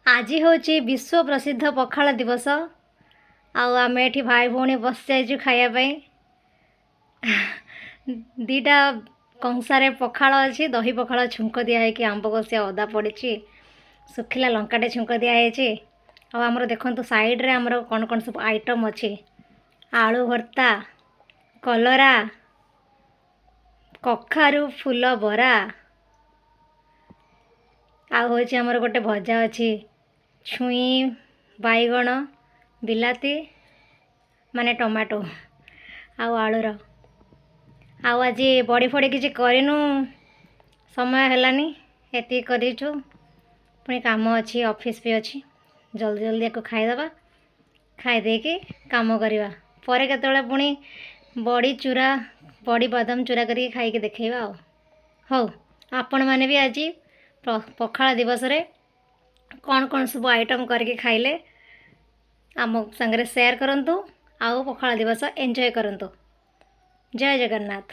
आज हूँ विश्व प्रसिद्ध पखाल दिवस। आम एठी भाई भौणी बस जाइए खायापी दीटा कंसारे पखाल अच्छी दही पखाल छुंक दिखाई आंब कषिया अदा पड़ी सुखिला लंकाटे छुंक दिखाई। आमर देखो साइड्रे आमर कौन कौन सब आइटम अच्छी आलू भर्ता कलरा कखारू फूल बरा आमर गोटे भजा अच्छी छुई बैगण बिलाती माने टमाटो आलूर आज बड़ी फड़ी किसी करनु समय हेलानी एति करूँ पुणी काम अच्छी ऑफिस भी अच्छी जल्दी जल्दी या खाईदे खाईदे कि काम करवा पर केतले पुणी बड़ी चूरा बड़ी बादाम चूरा करके खाई देखा हौ आपण मैंने भी आज पखाल दिवस रे कौन कौन सब आइटम करके खाइले आम संगे शेयर करंतु आउ पखाल दिवस एंजॉय करंतु। जय जगन्नाथ।